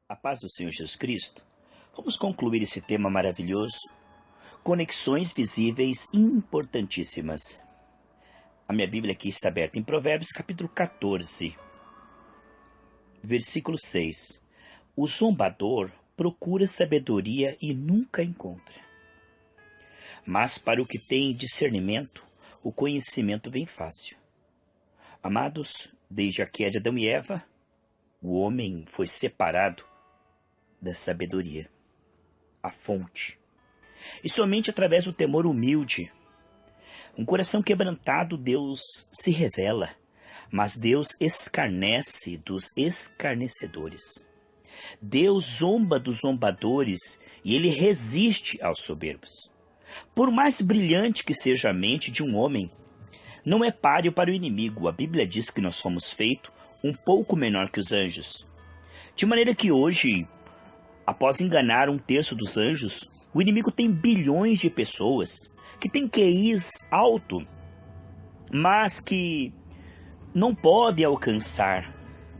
A paz do Senhor Jesus Cristo. Vamos concluir esse tema maravilhoso. Conexões visíveis importantíssimas. A minha Bíblia aqui está aberta em Provérbios capítulo 14, versículo 6. O zombador procura sabedoria e nunca encontra. Mas para o que tem discernimento, o conhecimento vem fácil. Amados, desde a queda de Adão e Eva, o homem foi separado da sabedoria, a fonte. E somente através do temor humilde, um coração quebrantado, Deus se revela, mas Deus escarnece dos escarnecedores. Deus zomba dos zombadores e ele resiste aos soberbos. Por mais brilhante que seja a mente de um homem, não é páreo para o inimigo. A Bíblia diz que nós fomos feitos um pouco menor que os anjos. De maneira que hoje, após enganar um terço dos anjos, o inimigo tem bilhões de pessoas que têm QIs alto, mas que não podem alcançar,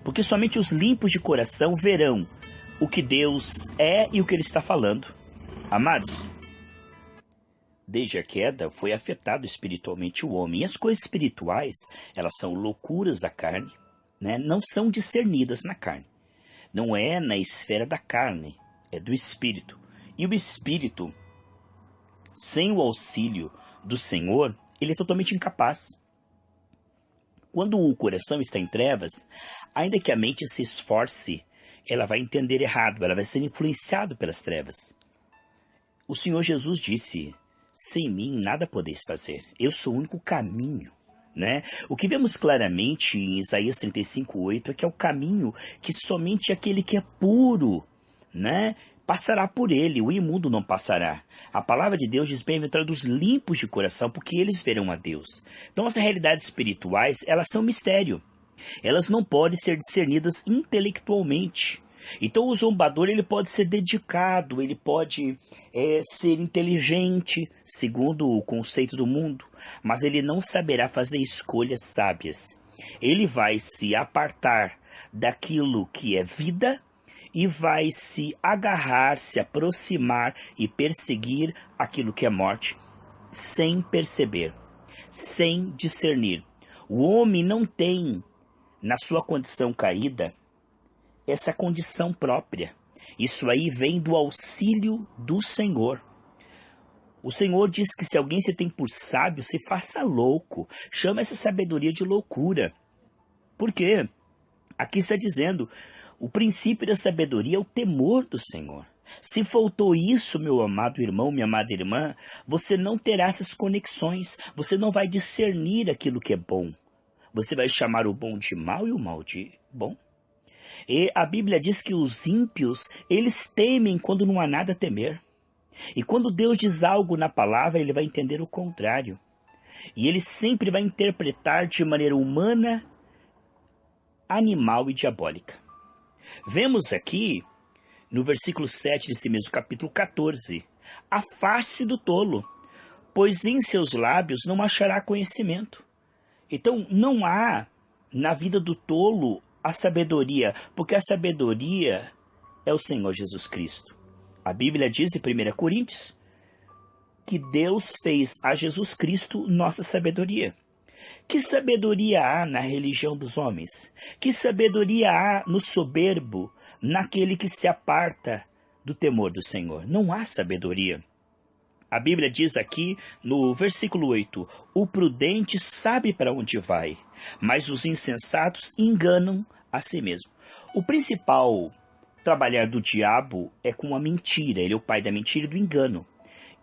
porque somente os limpos de coração verão o que Deus é e o que Ele está falando. Amados, desde a queda foi afetado espiritualmente o homem. E as coisas espirituais, elas são loucuras da carne, né? Não são discernidas na carne. Não é na esfera da carne, é do Espírito. E o Espírito, sem o auxílio do Senhor, ele é totalmente incapaz. Quando o coração está em trevas, ainda que a mente se esforce, ela vai entender errado, ela vai ser influenciada pelas trevas. O Senhor Jesus disse: sem mim nada podeis fazer, eu sou o único caminho. Né? O que vemos claramente em Isaías 35:8 é que é o caminho que somente aquele que é puro, né, passará por ele, o imundo não passará. A palavra de Deus diz: bem-aventurados os limpos de coração, porque eles verão a Deus. Então as realidades espirituais, elas são mistério. Elas não podem ser discernidas intelectualmente. Então o zombador, ele pode ser dedicado, ele pode ser inteligente, segundo o conceito do mundo, mas ele não saberá fazer escolhas sábias. Ele vai se apartar daquilo que é vida e vai se agarrar, se aproximar e perseguir aquilo que é morte, sem perceber, sem discernir. O homem não tem, na sua condição caída, essa condição própria. Isso aí vem do auxílio do Senhor. O Senhor diz que se alguém se tem por sábio, se faça louco. Chama essa sabedoria de loucura. Por quê? Aqui está dizendo, o princípio da sabedoria é o temor do Senhor. Se faltou isso, meu amado irmão, minha amada irmã, você não terá essas conexões. Você não vai discernir aquilo que é bom. Você vai chamar o bom de mal e o mal de bom. E a Bíblia diz que os ímpios, eles temem quando não há nada a temer. E quando Deus diz algo na palavra, ele vai entender o contrário. E ele sempre vai interpretar de maneira humana, animal e diabólica. Vemos aqui, no versículo 7 desse mesmo capítulo 14, a face do tolo, pois em seus lábios não achará conhecimento. Então não há na vida do tolo a sabedoria, porque a sabedoria é o Senhor Jesus Cristo. A Bíblia diz em 1 Coríntios que Deus fez a Jesus Cristo nossa sabedoria. Que sabedoria há na religião dos homens? Que sabedoria há no soberbo, naquele que se aparta do temor do Senhor? Não há sabedoria. A Bíblia diz aqui no versículo 8, o prudente sabe para onde vai, mas os insensatos enganam a si mesmo. O principal trabalhar do diabo é com a mentira, ele é o pai da mentira e do engano.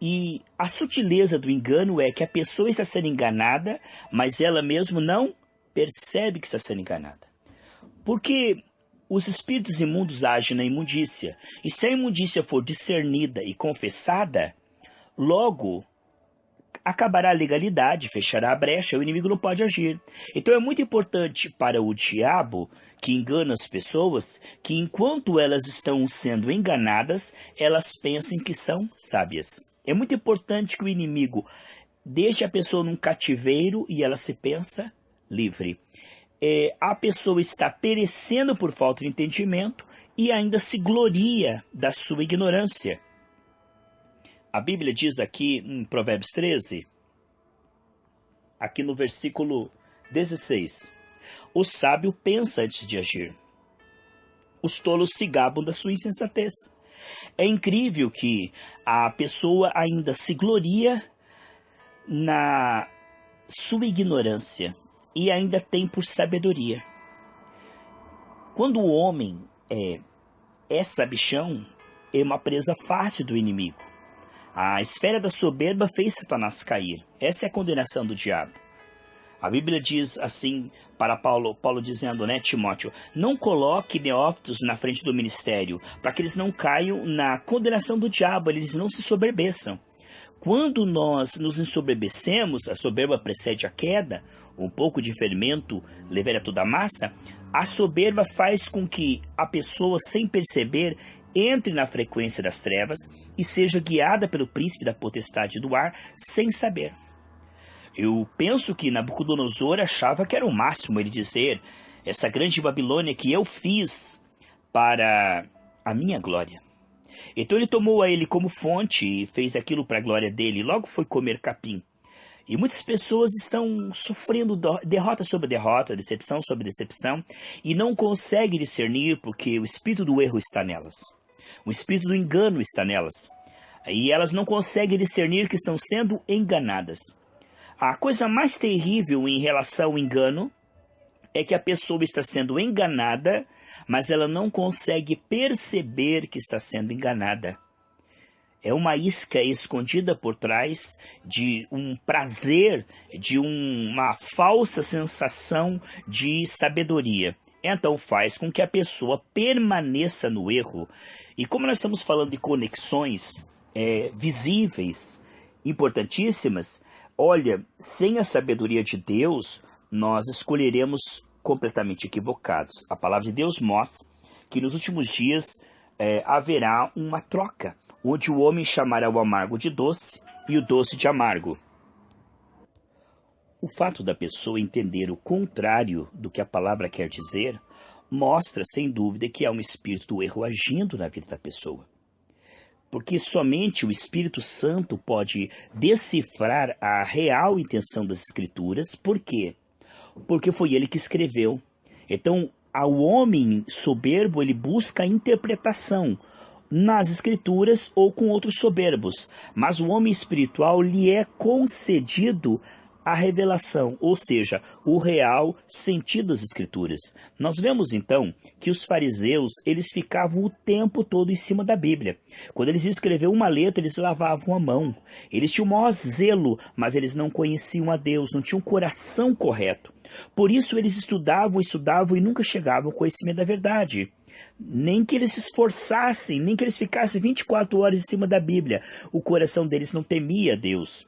E a sutileza do engano é que a pessoa está sendo enganada, mas ela mesma não percebe que está sendo enganada. Porque os espíritos imundos agem na imundícia, e se a imundícia for discernida e confessada, logo acabará a legalidade, fechará a brecha, o inimigo não pode agir. Então é muito importante para o diabo, que engana as pessoas, que enquanto elas estão sendo enganadas, elas pensem que são sábias. É muito importante que o inimigo deixe a pessoa num cativeiro e ela se pensa livre. A pessoa está perecendo por falta de entendimento e ainda se gloria da sua ignorância. A Bíblia diz aqui em Provérbios 13, aqui no versículo 16, o sábio pensa antes de agir. Os tolos se gabam da sua insensatez. É incrível que a pessoa ainda se gloria na sua ignorância e ainda tem por sabedoria. Quando o homem é sabichão, é uma presa fácil do inimigo. A esfera da soberba fez Satanás cair. Essa é a condenação do diabo. A Bíblia diz assim para Paulo dizendo, Timóteo, não coloque neófitos na frente do ministério, para que eles não caiam na condenação do diabo, eles não se soberbeçam. Quando nós nos ensoberbecemos, a soberba precede a queda, um pouco de fermento levera toda a massa, a soberba faz com que a pessoa, sem perceber, entre na frequência das trevas e seja guiada pelo príncipe da potestade do ar, sem saber. Eu penso que Nabucodonosor achava que era o máximo ele dizer, essa grande Babilônia que eu fiz para a minha glória. Então ele tomou a ele como fonte e fez aquilo para a glória dele, e logo foi comer capim. E muitas pessoas estão sofrendo derrota sobre derrota, decepção sobre decepção, e não conseguem discernir porque o espírito do erro está nelas. O espírito do engano está nelas. E elas não conseguem discernir que estão sendo enganadas. A coisa mais terrível em relação ao engano é que a pessoa está sendo enganada, mas ela não consegue perceber que está sendo enganada. É uma isca escondida por trás de um prazer, de uma falsa sensação de sabedoria. Então faz com que a pessoa permaneça no erro. E como nós estamos falando de conexões visíveis, importantíssimas, olha, sem a sabedoria de Deus, nós escolheremos completamente equivocados. A palavra de Deus mostra que nos últimos dias haverá uma troca, onde o homem chamará o amargo de doce e o doce de amargo. O fato da pessoa entender o contrário do que a palavra quer dizer, mostra, sem dúvida, que há um espírito do erro agindo na vida da pessoa. Porque somente o Espírito Santo pode decifrar a real intenção das Escrituras. Por quê? Porque foi ele que escreveu. Então, ao homem soberbo, ele busca a interpretação nas Escrituras ou com outros soberbos. Mas o homem espiritual lhe é concedido a revelação, ou seja, o real sentido das Escrituras. Nós vemos então que os fariseus, eles ficavam o tempo todo em cima da Bíblia. Quando eles escreviam uma letra, eles lavavam a mão. Eles tinham o maior zelo, mas eles não conheciam a Deus, não tinham um coração correto. Por isso eles estudavam e nunca chegavam ao conhecimento da verdade. Nem que eles se esforçassem, nem que eles ficassem 24 horas em cima da Bíblia. O coração deles não temia a Deus.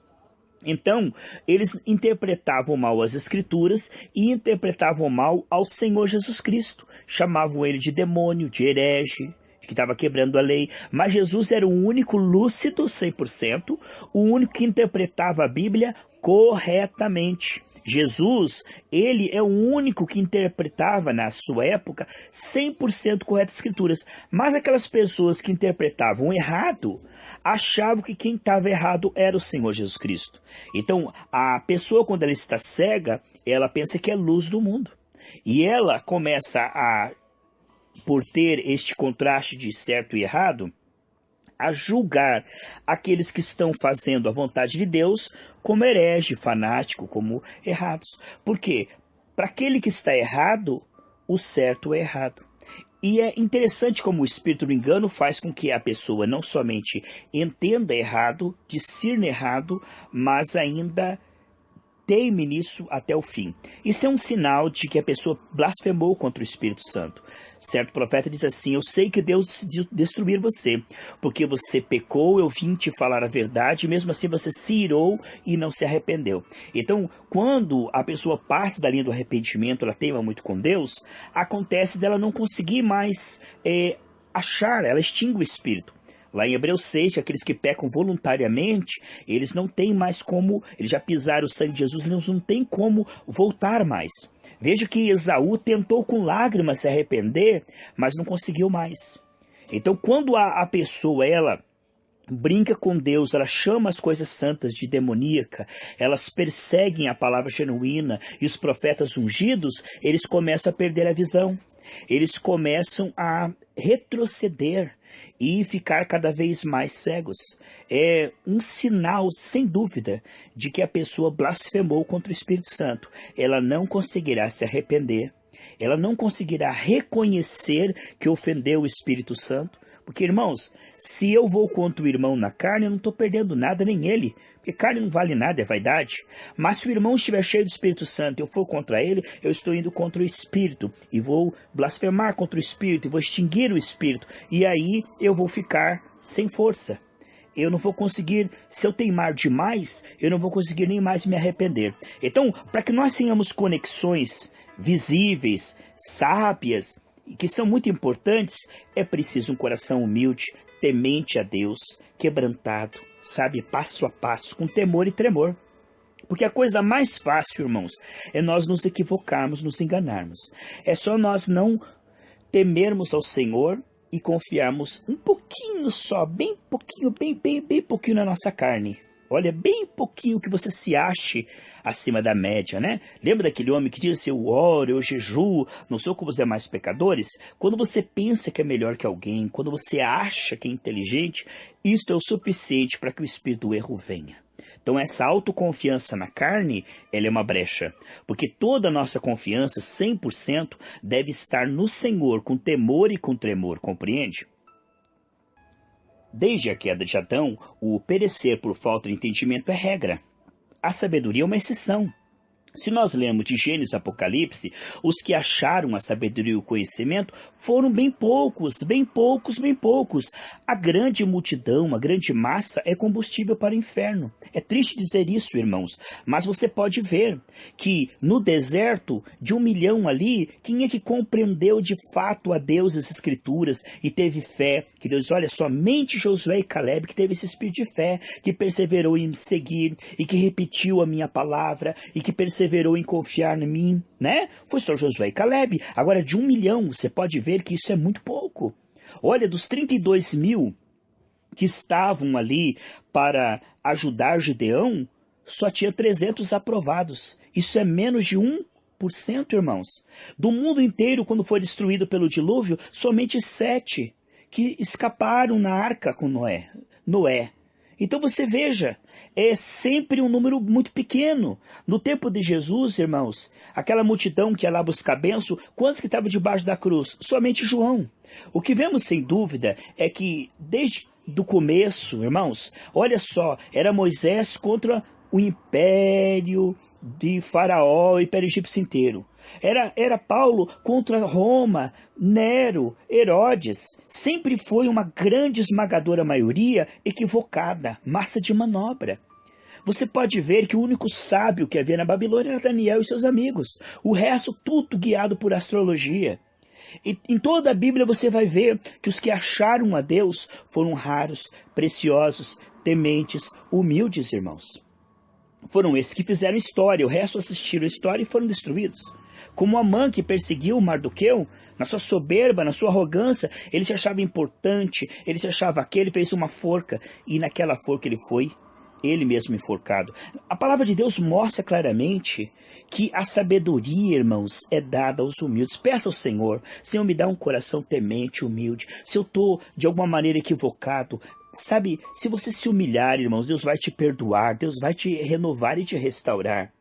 Então, eles interpretavam mal as Escrituras e interpretavam mal ao Senhor Jesus Cristo. Chamavam ele de demônio, de herege, que estava quebrando a lei. Mas Jesus era o único lúcido, 100%, o único que interpretava a Bíblia corretamente. Jesus, ele é o único que interpretava na sua época 100% corretas as Escrituras. Mas aquelas pessoas que interpretavam errado, achavam que quem estava errado era o Senhor Jesus Cristo. Então, a pessoa, quando ela está cega, ela pensa que é luz do mundo. E ela começa por ter este contraste de certo e errado, a julgar aqueles que estão fazendo a vontade de Deus como herege, fanático, como errados. Por quê? Para aquele que está errado, o certo é errado. E é interessante como o espírito do engano faz com que a pessoa não somente entenda errado, discirne errado, mas ainda teime nisso até o fim. Isso é um sinal de que a pessoa blasfemou contra o Espírito Santo. Certo profeta diz assim: eu sei que Deus destruir você, porque você pecou, eu vim te falar a verdade, e mesmo assim você se irou e não se arrependeu. Então, quando a pessoa passa da linha do arrependimento, ela teima muito com Deus, acontece dela não conseguir mais achar, ela extingue o Espírito. Lá em Hebreus 6, que aqueles que pecam voluntariamente, eles não têm mais como, eles já pisaram o sangue de Jesus, eles não têm como voltar mais. Veja que Esaú tentou com lágrimas se arrepender, mas não conseguiu mais. Então, quando a pessoa, ela brinca com Deus, ela chama as coisas santas de demoníaca, elas perseguem a palavra genuína e os profetas ungidos, eles começam a perder a visão. Eles começam a retroceder e ficar cada vez mais cegos. É um sinal, sem dúvida, de que a pessoa blasfemou contra o Espírito Santo. Ela não conseguirá se arrepender, ela não conseguirá reconhecer que ofendeu o Espírito Santo. Porque, irmãos, se eu vou contra o irmão na carne, eu não estou perdendo nada, nem ele. Porque carne não vale nada, é vaidade. Mas se o irmão estiver cheio do Espírito Santo e eu for contra ele, eu estou indo contra o Espírito. E vou blasfemar contra o Espírito, e vou extinguir o Espírito. E aí eu vou ficar sem força. Eu não vou conseguir, se eu teimar demais, eu não vou conseguir nem mais me arrepender. Então, para que nós tenhamos conexões visíveis, sábias, e que são muito importantes, é preciso um coração humilde, temente a Deus, quebrantado, sabe, passo a passo, com temor e tremor. Porque a coisa mais fácil, irmãos, é nós nos equivocarmos, nos enganarmos. É só nós não temermos ao Senhor e confiarmos um pouquinho só, bem pouquinho, bem pouquinho na nossa carne. Olha, bem pouquinho que você se ache acima da média, né? Lembra daquele homem que disse, eu oro, eu jejuo, não sou como os demais pecadores? Quando você pensa que é melhor que alguém, quando você acha que é inteligente, isto é o suficiente para que o espírito do erro venha. Então essa autoconfiança na carne, ela é uma brecha. Porque toda a nossa confiança, 100%, deve estar no Senhor, com temor e com tremor, compreende? Desde a queda de Adão, o perecer por falta de entendimento é regra. A sabedoria é uma exceção. Se nós lemos de Gênesis e Apocalipse, os que acharam a sabedoria e o conhecimento foram bem poucos, bem poucos, bem poucos. A grande multidão, a grande massa é combustível para o inferno. É triste dizer isso, irmãos, mas você pode ver que no deserto, de 1 milhão ali, quem é que compreendeu de fato a Deus as Escrituras e teve fé? Que Deus, olha, somente Josué e Caleb que teve esse espírito de fé, que perseverou em me seguir e que repetiu a minha palavra e que perseverou em confiar em mim, né? Foi só Josué e Caleb. Agora, de 1 milhão, você pode ver que isso é muito pouco. Olha, dos 32 mil que estavam ali para ajudar Gideão, só tinha 300 aprovados. Isso é menos de 1%, irmãos. Do mundo inteiro, quando foi destruído pelo dilúvio, somente 7 que escaparam na arca com Noé. Então você veja, é sempre um número muito pequeno. No tempo de Jesus, irmãos, aquela multidão que ia lá buscar bênção, quantos que estavam debaixo da cruz? Somente João. O que vemos sem dúvida é que desde do começo, irmãos, olha só, era Moisés contra o império de Faraó, o império egípcio inteiro. Era Paulo contra Roma, Nero, Herodes. Sempre foi uma grande esmagadora maioria equivocada, massa de manobra. Você pode ver que o único sábio que havia na Babilônia era Daniel e seus amigos. O resto tudo guiado por astrologia. E em toda a Bíblia você vai ver que os que acharam a Deus foram raros, preciosos, tementes, humildes, irmãos. Foram esses que fizeram história, o resto assistiram a história e foram destruídos. Como Amã, que perseguiu Mardoqueu, na sua soberba, na sua arrogância, ele se achava importante, ele se achava aquele, fez uma forca, e naquela forca ele mesmo enforcado. A palavra de Deus mostra claramente que a sabedoria, irmãos, é dada aos humildes. Peça ao Senhor, Senhor, me dá um coração temente, humilde. Se eu estou de alguma maneira equivocado, sabe, se você se humilhar, irmãos, Deus vai te perdoar, Deus vai te renovar e te restaurar.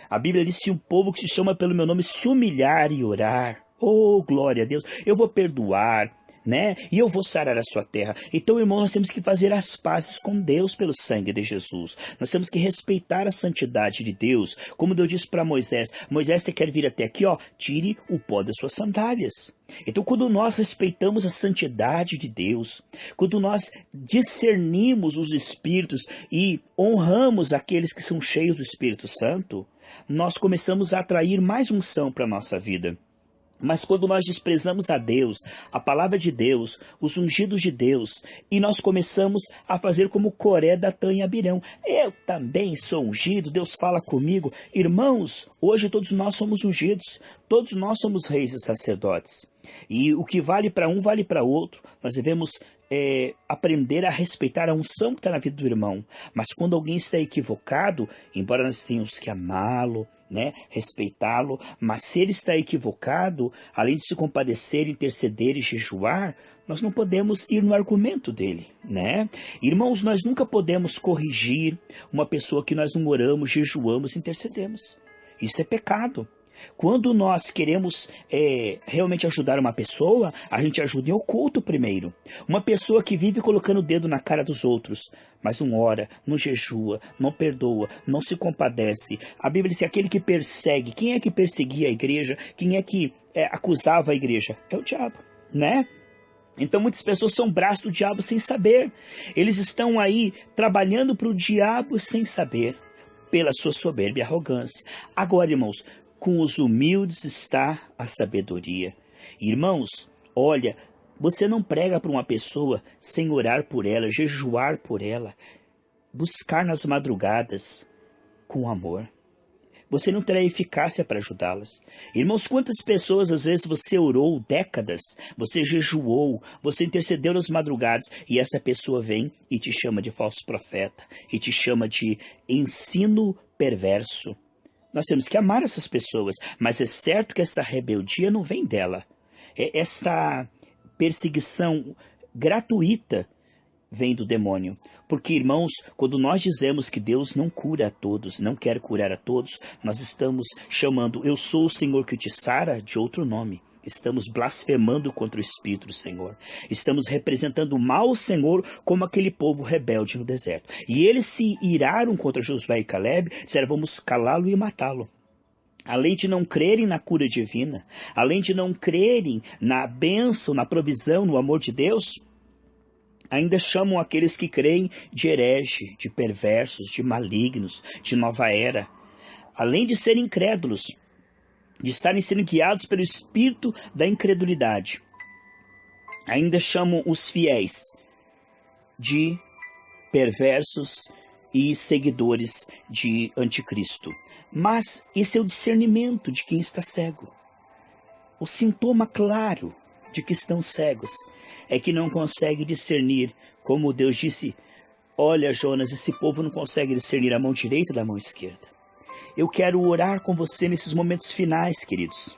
A Bíblia diz, se um povo que se chama pelo meu nome se humilhar e orar, oh, glória a Deus, eu vou perdoar, né? E eu vou sarar a sua terra. Então, irmão, nós temos que fazer as pazes com Deus pelo sangue de Jesus. Nós temos que respeitar a santidade de Deus. Como Deus disse para Moisés, Moisés, você quer vir até aqui, ó, tire o pó das suas sandálias. Então, quando nós respeitamos a santidade de Deus, quando nós discernimos os espíritos e honramos aqueles que são cheios do Espírito Santo, nós começamos a atrair mais unção para a nossa vida. Mas quando nós desprezamos a Deus, a palavra de Deus, os ungidos de Deus, e nós começamos a fazer como Coré, Datã e Abirão. Eu também sou ungido, Deus fala comigo. Irmãos, hoje todos nós somos ungidos, todos nós somos reis e sacerdotes. E o que vale para um, vale para outro. Nós devemos aprender a respeitar a unção que está na vida do irmão. Mas quando alguém está equivocado, embora nós tenhamos que amá-lo, respeitá-lo, mas se ele está equivocado, além de se compadecer, interceder e jejuar, nós não podemos ir no argumento dele, Irmãos, nós nunca podemos corrigir uma pessoa que nós não oramos, jejuamos, intercedemos. Isso é pecado. Quando nós queremos realmente ajudar uma pessoa, a gente ajuda em oculto primeiro. Uma pessoa que vive colocando o dedo na cara dos outros, mas não ora, não jejua, não perdoa, não se compadece. A Bíblia diz que aquele que persegue, quem é que perseguia a igreja? Quem é que acusava a igreja? É o diabo, Então muitas pessoas são braços do diabo sem saber. Eles estão aí trabalhando para o diabo sem saber, pela sua soberba e arrogância. Agora, irmãos, com os humildes está a sabedoria. Irmãos, olha, você não prega para uma pessoa sem orar por ela, jejuar por ela, buscar nas madrugadas com amor. Você não terá eficácia para ajudá-las. Irmãos, quantas pessoas às vezes você orou décadas, você jejuou, você intercedeu nas madrugadas e essa pessoa vem e te chama de falso profeta e te chama de ensino perverso. Nós temos que amar essas pessoas, mas é certo que essa rebeldia não vem dela. Essa perseguição gratuita vem do demônio. Porque, irmãos, quando nós dizemos que Deus não cura a todos, não quer curar a todos, nós estamos chamando eu sou o Senhor que te sara de outro nome. Estamos blasfemando contra o Espírito do Senhor. Estamos representando mal o Senhor como aquele povo rebelde no deserto. E eles se iraram contra Josué e Caleb, disseram, vamos calá-lo e matá-lo. Além de não crerem na cura divina, além de não crerem na bênção, na provisão, no amor de Deus, ainda chamam aqueles que creem de herege, de perversos, de malignos, de nova era. Além de serem incrédulos, de estarem sendo guiados pelo espírito da incredulidade, ainda chamam os fiéis de perversos e seguidores de anticristo. Mas esse é o discernimento de quem está cego. O sintoma claro de que estão cegos é que não consegue discernir, como Deus disse, olha Jonas, esse povo não consegue discernir a mão direita da mão esquerda. Eu quero orar com você nesses momentos finais, queridos.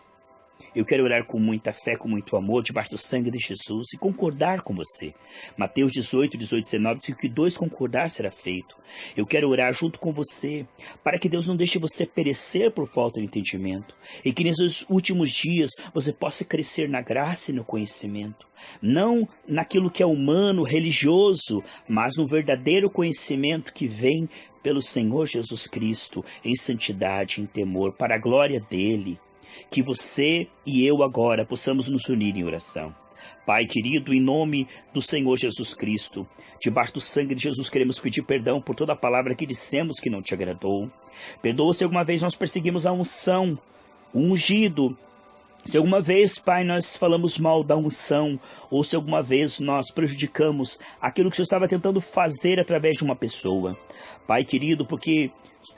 Eu quero orar com muita fé, com muito amor, debaixo do sangue de Jesus e concordar com você. Mateus 18, 19, diz que o que dois concordar será feito. Eu quero orar junto com você, para que Deus não deixe você perecer por falta de entendimento. E que nesses últimos dias você possa crescer na graça e no conhecimento. Não naquilo que é humano, religioso, mas no verdadeiro conhecimento que vem pelo Senhor Jesus Cristo, em santidade, em temor, para a glória dEle. Que você e eu agora possamos nos unir em oração. Pai querido, em nome do Senhor Jesus Cristo, debaixo do sangue de Jesus queremos pedir perdão por toda a palavra que dissemos que não te agradou. Perdoa se alguma vez nós perseguimos a unção, o ungido. Se alguma vez, Pai, nós falamos mal da unção, ou se alguma vez nós prejudicamos aquilo que o Senhor estava tentando fazer através de uma pessoa. Pai querido, porque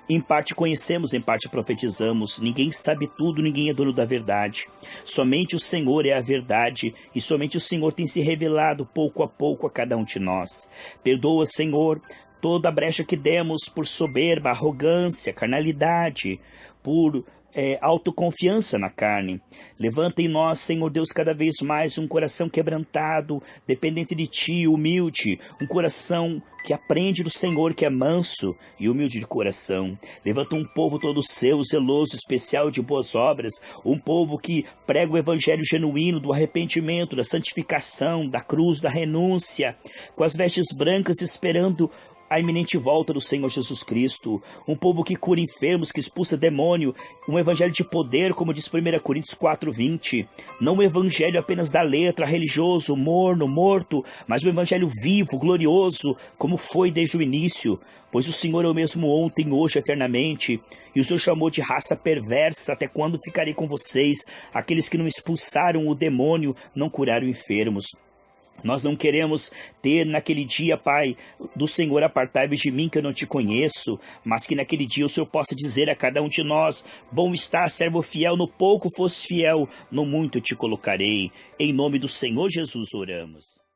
em parte conhecemos, em parte profetizamos. Ninguém sabe tudo, ninguém é dono da verdade. Somente o Senhor é a verdade e somente o Senhor tem se revelado pouco a pouco a cada um de nós. Perdoa, Senhor, toda a brecha que demos por soberba, arrogância, carnalidade, por autoconfiança na carne. Levanta em nós, Senhor Deus, cada vez mais um coração quebrantado, dependente de Ti, humilde, um coração que aprende do Senhor, que é manso e humilde de coração. Levanta um povo todo seu, zeloso, especial de boas obras, um povo que prega o evangelho genuíno do arrependimento, da santificação, da cruz, da renúncia, com as vestes brancas esperando a iminente volta do Senhor Jesus Cristo, um povo que cura enfermos, que expulsa demônio, um evangelho de poder, como diz 1 Coríntios 4:20, não um evangelho apenas da letra, religioso, morno, morto, mas um evangelho vivo, glorioso, como foi desde o início, pois o Senhor é o mesmo ontem, hoje, eternamente, e o Senhor chamou de raça perversa: até quando ficarei com vocês? Aqueles que não expulsaram o demônio, não curaram enfermos. Nós não queremos ter naquele dia, Pai, do Senhor, apartai-vos de mim que eu não te conheço, mas que naquele dia o Senhor possa dizer a cada um de nós: bom está, servo fiel, no pouco fosse fiel, no muito te colocarei. Em nome do Senhor Jesus oramos.